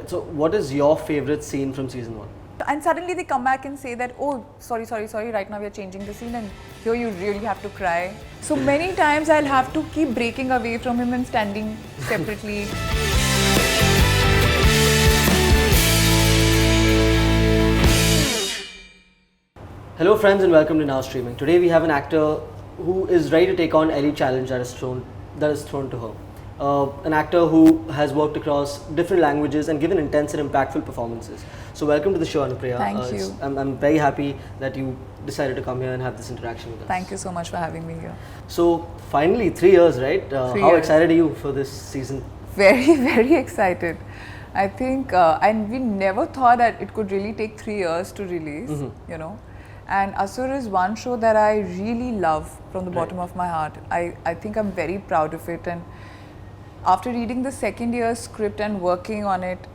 So what is your favorite scene from season 1? And suddenly they come back and say that, oh, sorry, right now we are changing the scene and here you really have to cry. So many times I'll have to keep breaking away from him and standing separately. Hello friends and welcome to Now Streaming. Today we have an actor who is ready to take on any challenge that is thrown to her. An actor who has worked across different languages and given intense and impactful performances. So welcome to the show, Anupria. Thank you. I'm very happy that you decided to come here and have this interaction with us. Thank you so much for having me here. So finally, 3 years, right? 3 how years. excited are you for this season? Very, very excited. I think, and we never thought that it could really take 3 years to release, you know. And Asur is one show that I really love from the bottom of my heart. I think I'm very proud of it. And after reading the second year script and working on it,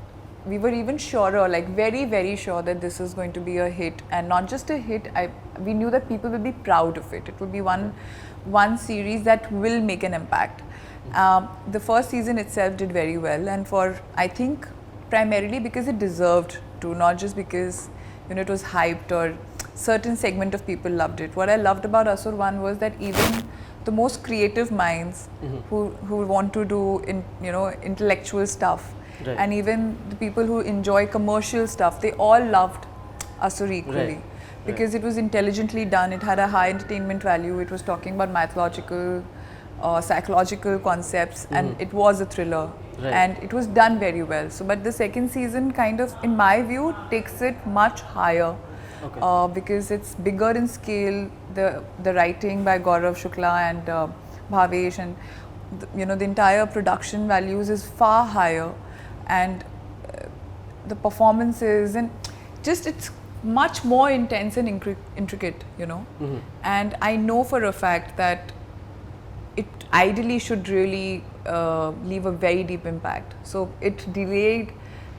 we were even surer, like very, very sure that this is going to be a hit. And not just a hit, we knew that people will be proud of it. It will be one series that will make an impact. The first season itself did very well, and I think primarily because it deserved to, not just because it was hyped or certain segment of people loved it. What I loved about Asur 1 was that even the most creative minds who want to do intellectual stuff, right, and even the people who enjoy commercial stuff, they all loved Asur equally, because it was intelligently done. It had a high entertainment value. It was talking about mythological, psychological concepts, and it was a thriller, and it was done very well. So, but the second season kind of, in my view, takes it much higher. Because it's bigger in scale. The writing by Gaurav Shukla and Bhavesh, and the entire production values is far higher, and the performances, and just it's much more intense and intricate, and I know for a fact that it ideally should really leave a very deep impact. So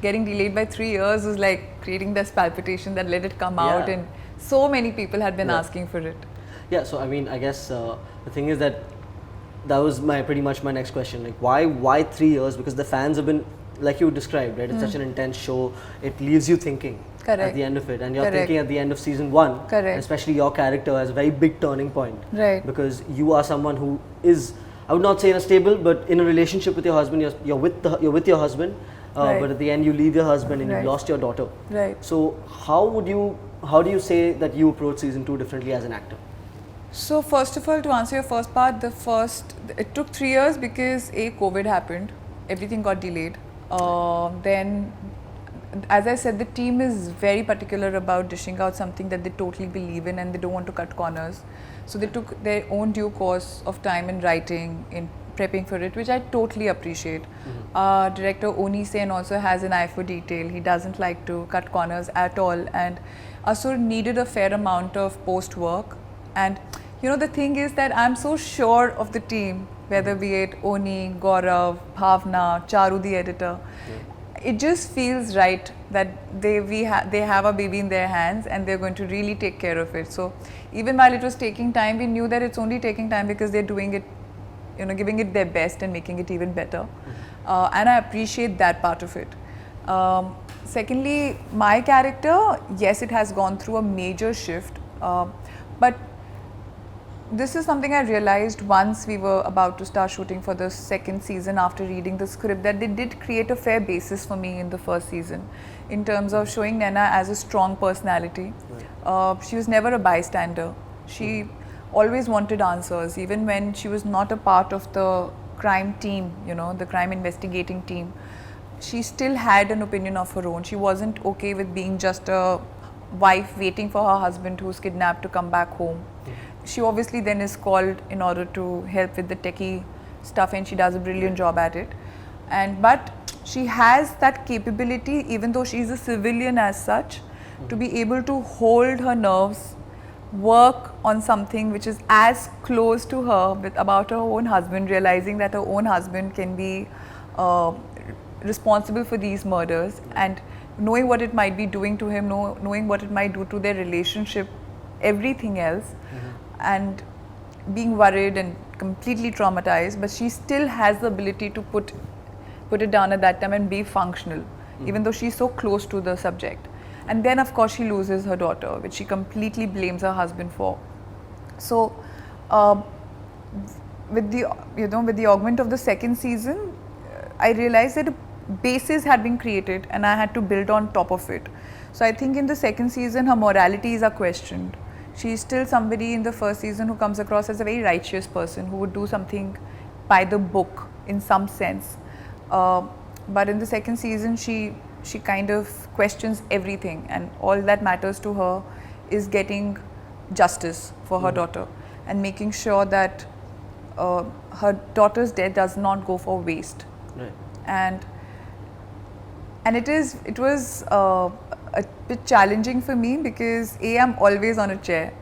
getting delayed by 3 years was like creating this palpitation that let it come out, and so many people had been asking for it. Yeah, so I mean, I guess the thing is that was pretty much my next question. Like, why 3 years? Because the fans have been, like you described, right? It's such an intense show. It leaves you thinking at the end of it, and you're thinking at the end of season 1. Correct. Especially your character has a very big turning point, right? Because you are someone who is, I would not say in a stable, but in a relationship with your husband. You're with your husband. But at the end you leave your husband and you lost your daughter. Right. So how do you say that you approach season 2 differently as an actor? So first of all, to answer your first part, it took 3 years because COVID happened, everything got delayed. Then, as I said, the team is very particular about dishing out something that they totally believe in, and they don't want to cut corners. So they took their own due course of time in writing, in prepping for it, which I totally appreciate. Director Oni Sen also has an eye for detail. He doesn't like to cut corners at all, and Asur needed a fair amount of post work. And the thing is that I'm so sure of the team, whether be it Oni, Gaurav, Bhavna, Charu the editor. It just feels right that they have a baby in their hands and they're going to really take care of it. So even while it was taking time, we knew that it's only taking time because they're doing it, giving it their best and making it even better. And I appreciate that part of it. Secondly, my character, yes, it has gone through a major shift, but this is something I realized once we were about to start shooting for the second season after reading the script, that they did create a fair basis for me in the first season in terms of showing Naina as a strong personality. She was never a bystander. She always wanted answers, even when she was not a part of the crime team, the crime investigating team. She still had an opinion of her own. She wasn't okay with being just a wife waiting for her husband who's kidnapped to come back home. She obviously then is called in order to help with the techie stuff, and she does a brilliant job at it. But she has that capability, even though she's a civilian as such, to be able to hold her nerves, work on something which is as close to her about her own husband, realizing that her own husband can be responsible for these murders, and knowing what it might be doing to him, knowing what it might do to their relationship, everything else, and being worried and completely traumatized, but she still has the ability to put it down at that time and be functional. even though she's so close to the subject. And then of course she loses her daughter, which she completely blames her husband for. So with the augment of the second season, I realized that a basis had been created and I had to build on top of it. So I think in the second season her moralities are questioned. She's still somebody in the first season who comes across as a very righteous person who would do something by the book in some sense. But in the second season she kind of questions everything, and all that matters to her is getting justice for her daughter and making sure that her daughter's death does not go for waste. Right. And it was a bit challenging for me because I'm always on a chair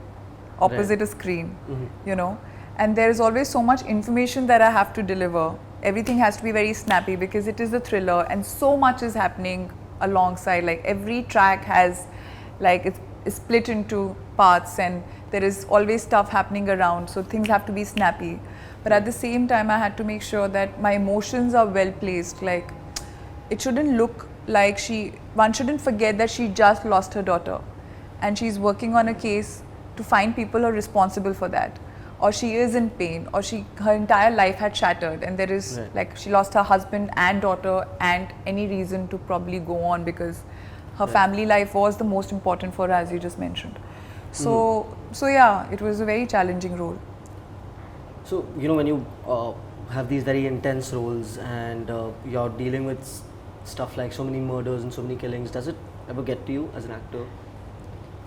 opposite a screen, and there is always so much information that I have to deliver. Everything has to be very snappy because it is a thriller and so much is happening alongside. Like every track has, like, it's split into parts and there is always stuff happening around, so things have to be snappy. But at the same time I had to make sure that my emotions are well placed. Like, it shouldn't look like one shouldn't forget that she just lost her daughter and she's working on a case to find people who are responsible for that, or she is in pain, or her entire life had shattered and there is like she lost her husband and daughter and any reason to probably go on because her family life was the most important for her, as you just mentioned. So yeah, it was a very challenging role. So when you have these very intense roles and you're dealing with stuff like so many murders and so many killings, does it ever get to you as an actor?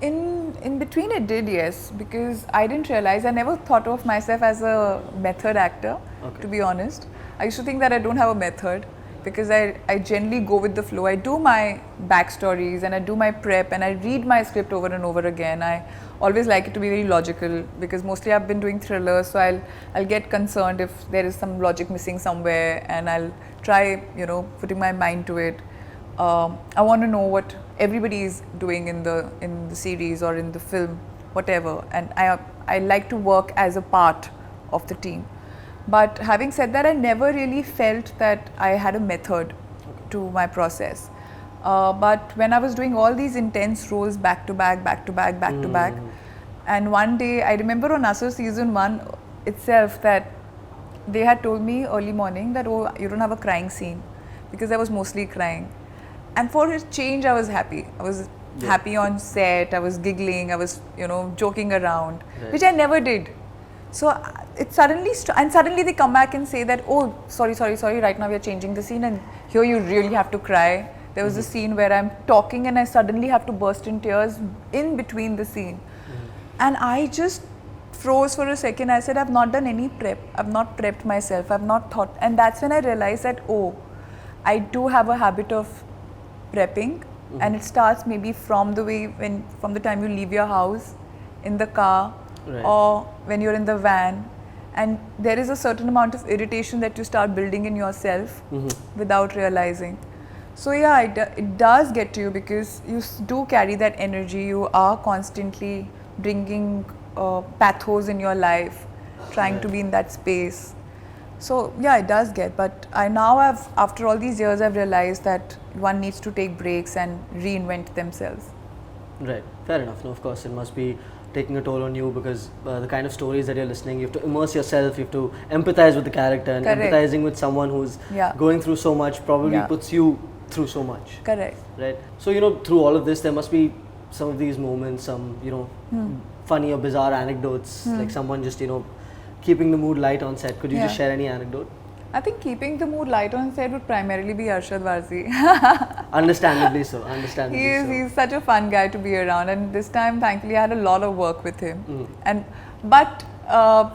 In between it did, yes, because I didn't realize, I never thought of myself as a method actor, to be honest. I used to think that I don't have a method because I generally go with the flow. I do my backstories and I do my prep and I read my script over and over again. I always like it to be very logical because mostly I've been doing thrillers, so I'll get concerned if there is some logic missing somewhere and I'll try, putting my mind to it. I want to know what everybody is doing in the series or in the film, whatever, and I like to work as a part of the team. But having said that, I never really felt that I had a method to my process. But when I was doing all these intense roles back to back, and one day I remember on Asur season 1 itself that they had told me early morning that, oh, you don't have a crying scene, because I was mostly crying. And for a change, I was happy. I was happy on set, I was giggling, I was, joking around, which I never did. So it suddenly they come back and say that, oh, sorry, right now we are changing the scene and here you really have to cry. There was a scene where I'm talking and I suddenly have to burst in tears in between the scene. And I just froze for a second. I said, I've not done any prep. I've not prepped myself. I've not thought. And that's when I realized that, oh, I do have a habit of prepping, and it starts maybe from the time you leave your house, in the car, or when you're in the van, and there is a certain amount of irritation that you start building in yourself without realizing. So yeah, it does get to you because you do carry that energy. You are constantly bringing pathos in your life, trying to be in that space. So yeah, it does get, but after all these years, I've realized that one needs to take breaks and reinvent themselves. Right, fair enough. No, of course, it must be taking a toll on you because the kind of stories that you're listening, you have to immerse yourself, you have to empathize with the character, and empathizing with someone who's going through so much probably puts you through so much. Correct. Right. So, through all of this, there must be some of these moments, some, funny or bizarre anecdotes, like someone just, keeping the mood light on set. Could you just share any anecdote? I think keeping the mood light on set would primarily be Arshad Warsi. Understandably so. He's such a fun guy to be around, and this time, thankfully, I had a lot of work with him. But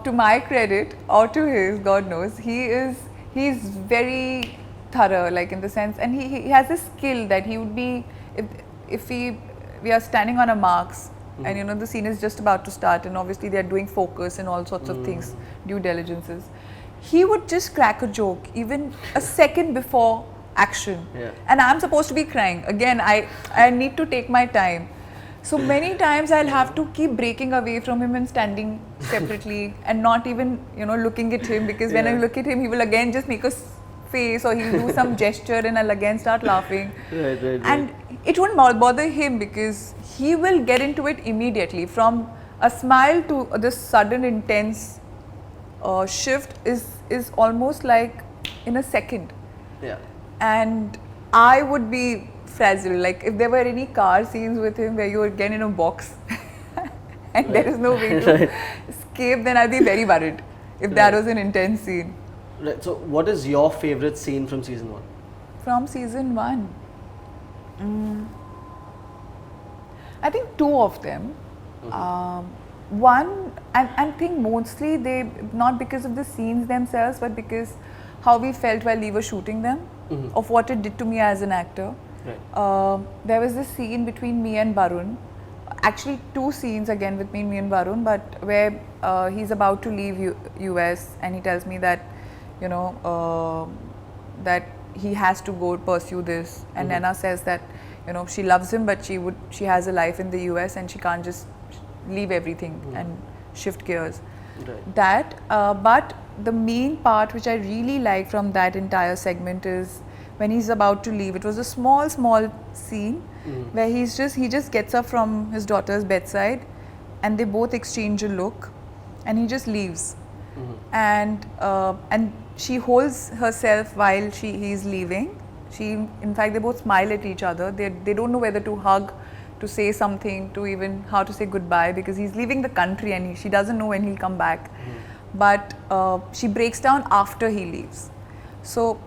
to my credit, or to his, God knows, he's very thorough, like in the sense, and he has a skill that he would be, if we are standing on a marks, and the scene is just about to start, and obviously they are doing focus and all sorts of things, due diligences. He would just crack a joke even a second before action, and I'm supposed to be crying. Again, I need to take my time. So many times I'll have to keep breaking away from him and standing separately and not even looking at him, because when I look at him, he will again just make a face, or he'll do some gesture and I'll again start laughing. Right. And it won't bother him because he will get into it immediately. From a smile to this sudden intense shift is almost like in a second. Yeah. And I would be frazzled. Like if there were any car scenes with him where you again in a box and there is no way to escape, then I'd be very worried if that was an intense scene. Right. So, what is your favorite scene from season 1? From season 1, I think 2 of them. One, I think mostly they, not because of the scenes themselves, but because how we felt while we were shooting them, of what it did to me as an actor. Right. There was this scene between me and Barun, actually 2 scenes again between me and Barun, but where he's about to leave US and he tells me that, you know, that he has to go pursue this, and Naina says that, you know, she loves him, but she has a life in the US and she can't just leave everything and shift gears. Right. That, but the main part which I really like from that entire segment is when he's about to leave. It was a small scene where he just gets up from his daughter's bedside and they both exchange a look and he just leaves. And she holds herself while he's leaving. In fact, they both smile at each other. They don't know whether to hug, to say something, to even how to say goodbye, because he's leaving the country and she doesn't know when he'll come back. But she breaks down after he leaves. So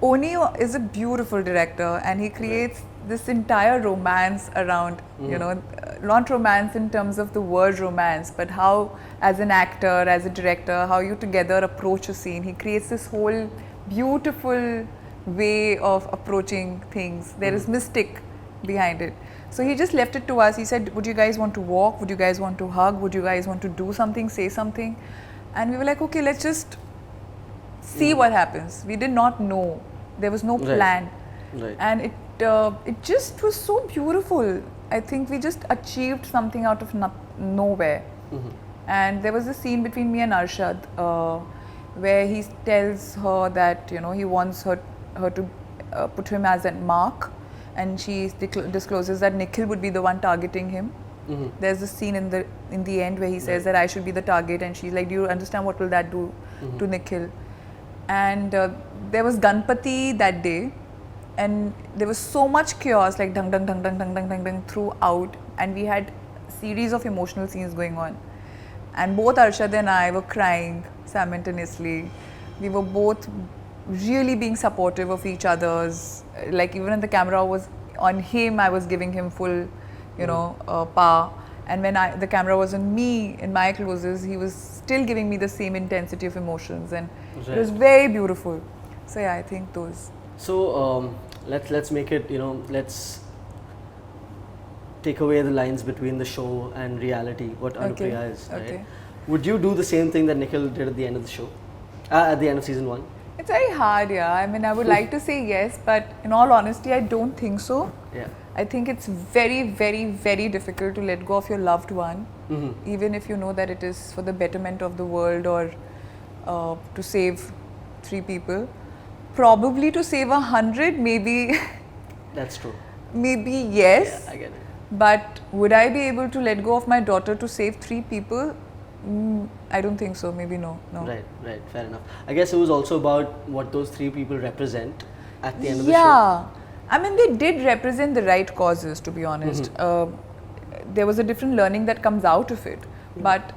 Oni is a beautiful director and he creates this entire romance around, you know, not romance in terms of the word romance, but how as an actor, as a director, how you together approach a scene. He creates this whole beautiful way of approaching things. There is mystic behind it. So he just left it to us. He said, would you guys want to walk? Would you guys want to hug? Would you guys want to do something, say something? And we were like, okay, let's just see what happens. We did not know. There was no plan. Right. And it just was so beautiful. I think we just achieved something out of nowhere. And there was a scene between me and Arshad where he tells her that, you know, he wants her to put him as a mark, and she discloses that Nikhil would be the one targeting him. There's a scene in the end where he says that I should be the target, and she's like, do you understand what will that do to Nikhil? And there was Ganpati that day, and there was so much chaos, like dung dung dung dung dung dung dung dung throughout, and we had series of emotional scenes going on, and both Arshad and I were crying simultaneously. We were both really being supportive of each other's, like even when the camera was on him, I was giving him full, you know, power, and when the camera was on me in my closes, he was still giving me the same intensity of emotions, and it was very beautiful. So yeah, I think those. So let's make it, you know, let's take away the lines between the show and reality, what Anupria is, right? Okay. Would you do the same thing that Nikhil did at the end of the show, at the end of season 1? It's very hard, yeah. I mean, I would like to say yes, but in all honesty, I don't think so. Yeah. I think it's very, very, very difficult to let go of your loved one, even if you know that it is for the betterment of the world or to save 3 people. Probably to save 100, maybe. That's true. Maybe yes. Yeah, I get it. But would I be able to let go of my daughter to save 3 people? I don't think so. Maybe no. Right. Fair enough. I guess it was also about what those 3 people represent at the end of the show. Yeah. I mean, they did represent the right causes, to be honest. There was a different learning that comes out of it. But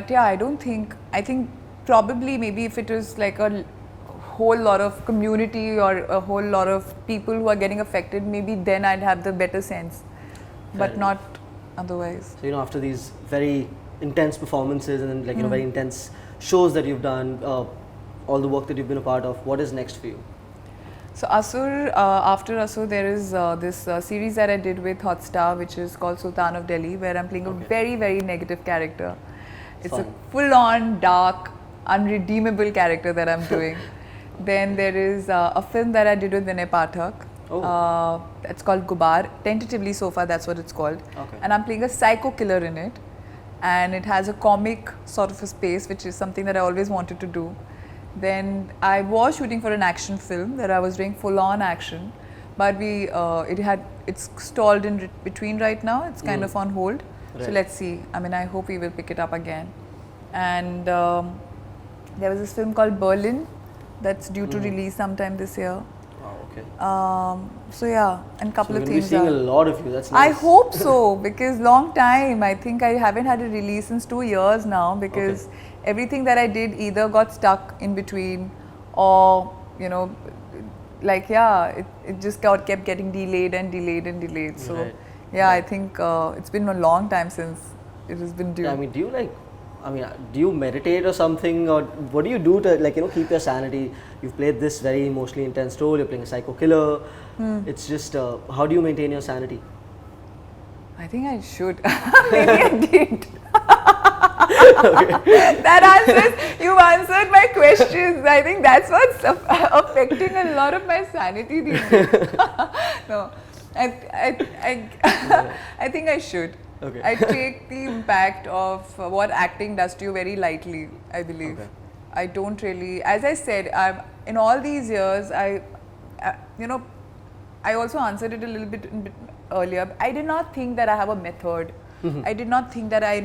yeah, I think probably maybe if it was like a whole lot of community or a whole lot of people who are getting affected, maybe then I'd have the better sense. But not otherwise. So, you know, after these very intense performances and then, like, you know, very intense shows that you've done, all the work that you've been a part of, what is next for you? So Asur, after Asur, there is this series that I did with Hotstar, which is called Sultan of Delhi, where I'm playing a very, very negative character. It's a full-on, dark, unredeemable character that I'm doing. Then there is a film that I did with Vinay Pathak. It's called Gubar. Tentatively so far, that's what it's called. And I'm playing a psycho killer in it. And it has a comic sort of a space, which is something that I always wanted to do. Then I was shooting for an action film that I was doing full-on action, but it's stalled in between right now. It's kind of on hold. So Right. let's see. I mean, I hope we will pick it up again. And there was this film called Berlin that's due to release sometime this year. Wow, okay. So yeah, and couple So of we're going to be things. seeing a lot of you. That's nice. I hope so, because long time. I think I haven't had a release since 2 years now, because everything that I did either got stuck in between, or like it just kept getting delayed and delayed and delayed. So Right. yeah, I think it's been a long time since it has been due. I mean, do you meditate or something, or what do you do to keep your sanity? You've played this very emotionally intense role. You're playing a psycho killer. It's just how do you maintain your sanity? I think I should. Maybe I did. That answers. You answered my questions. I think that's what's affecting a lot of my sanity these days. No, I think I should. Okay. I take the impact of what acting does to you very lightly, I believe. Okay. I don't really, as I said, in all these years, I also answered it a little bit earlier. I did not think that I have a method. I did not think that I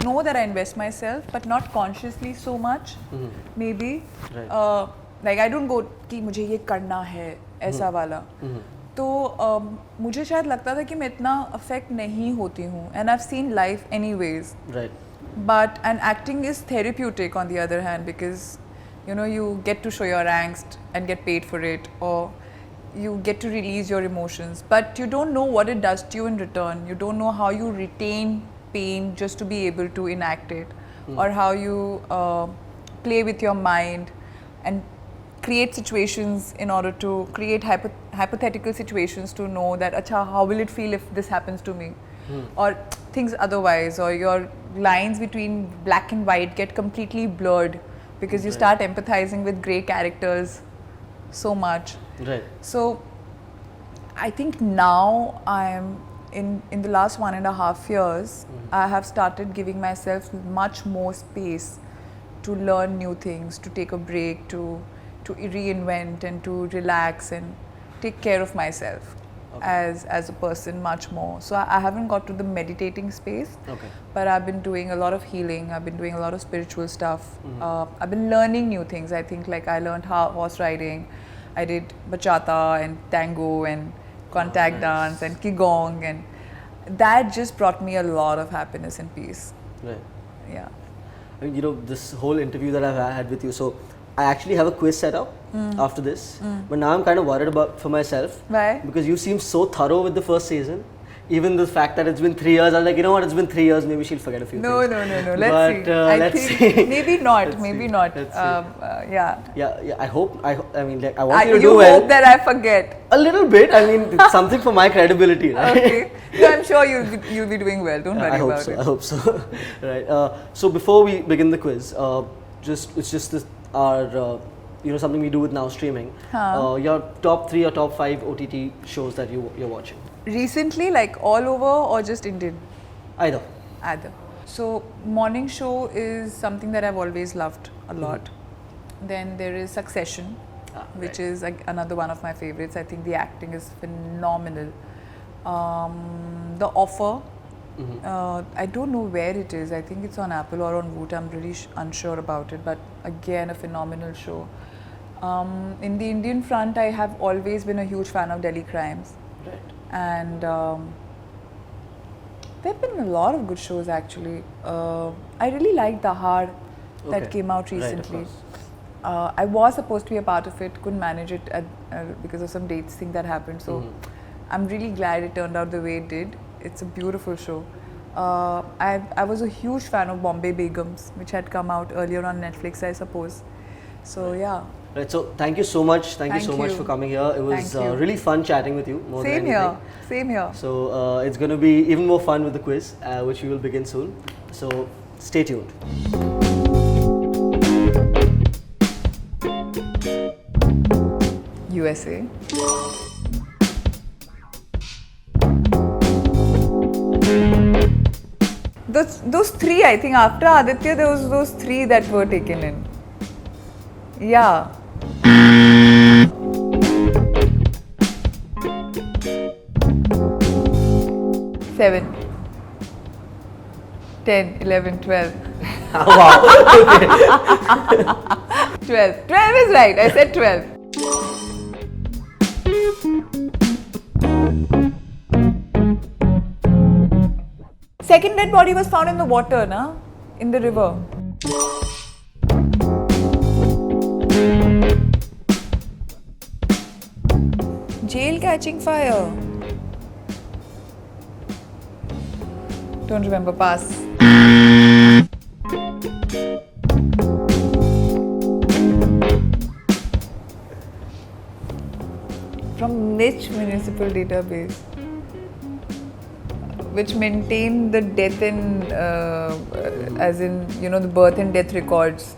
know that I invest myself, but not consciously so much, maybe. Right. Like I don't go कि मुझे ये करना है ऐसा वाला. तो मुझे शायद लगता था कि मैं इतना अफेक्ट नहीं होती हूँ, and I've seen life anyways. Right. But and acting is therapeutic on the other hand, because you get to show your angst and get paid for it, or you get to release your emotions, but you don't know what it does to you in return. You don't know how you retain pain just to be able to enact it, or how you play with your mind and create situations in order to create hypothetical situations to know that acha, how will it feel if this happens to me, or things otherwise, or your lines between black and white get completely blurred because you start empathizing with grey characters so much. Right. So I think now I'm in the last 1.5 years, I have started giving myself much more space to learn new things, to take a break, to reinvent and to relax and take care of myself as a person much more. So I haven't got to the meditating space, but I've been doing a lot of healing. I've been doing a lot of spiritual stuff. I've been learning new things. I think like I learned horse riding. I did bachata and tango and contact dance and qigong, and that just brought me a lot of happiness and peace. Right. Yeah. I mean, this whole interview that I've had with you, so I actually have a quiz set up after this, but now I'm kind of worried for myself. Why? Because you seem so thorough with the first season. Even the fact that it's been 3 years, I was like, you know what, it's been 3 years, maybe she'll forget a few No. things. Let's But, see. let's I think see. maybe not. Let's maybe see. not. Let's see. Yeah. Yeah, I hope, I mean, like, I want you to You do well. hope that I forget. A little bit, I mean, it's something for my credibility, right? Okay. So I'm sure you'll be doing well. Don't worry I hope about so. it. I hope so. Right. So before we begin the quiz, it's just our something we do with Now Streaming. Your top 3 or top 5 OTT shows that you're watching. Recently, like all over or just Indian? Either. So morning show is something that I've always loved a lot. Then there is Succession, which is another one of my favorites. I think the acting is phenomenal. The Offer. I don't know where it is. I think it's on Apple or on Voot. I'm really unsure about it. But again, a phenomenal show. In the Indian front, I have always been a huge fan of Delhi Crimes. Right. And there have been a lot of good shows actually. I really liked Dahar that came out recently. Right, I was supposed to be a part of it, couldn't manage it because of some dates thing that happened. So I'm really glad it turned out the way it did. It's a beautiful show. I was a huge fan of Bombay Begums, which had come out earlier on Netflix, I suppose. So yeah. Right, so thank you so much. Thank you so much for coming here. It was really fun chatting with you. Same here. So it's going to be even more fun with the quiz, which we will begin soon. So stay tuned. USA. Those 3, I think after Aditya there was those 3 that were taken in. Yeah. 7, 10, 11, 12. Wow. Okay. 12. 12 is right. I said 12. Second dead body was found in the water, na? In the river. Jail catching fire. Don't remember. Pass. From which municipal database? Which maintain the death and as in the birth and death records.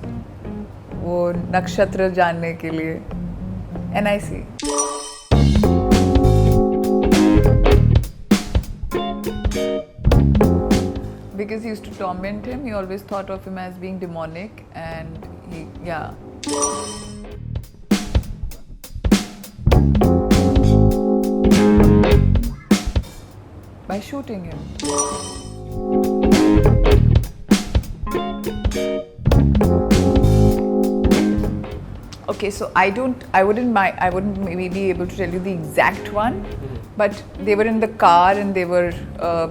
वो नक्षत्र जानने के लिए. NIC. Because he used to torment him, he always thought of him as being demonic, and yeah. By shooting him. Okay, so I wouldn't maybe be able to tell you the exact one, but they were in the car and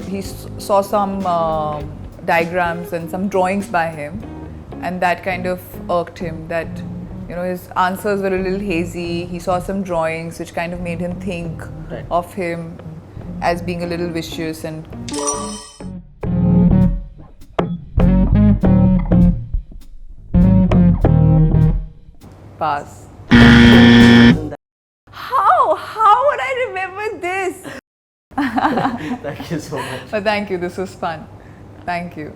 he saw some diagrams and some drawings by him, and that kind of irked him, that his answers were a little hazy. He saw some drawings which kind of made him think of him as being a little vicious and pass. How would I remember this? Thank you so much. Thank you. This was fun. Thank you.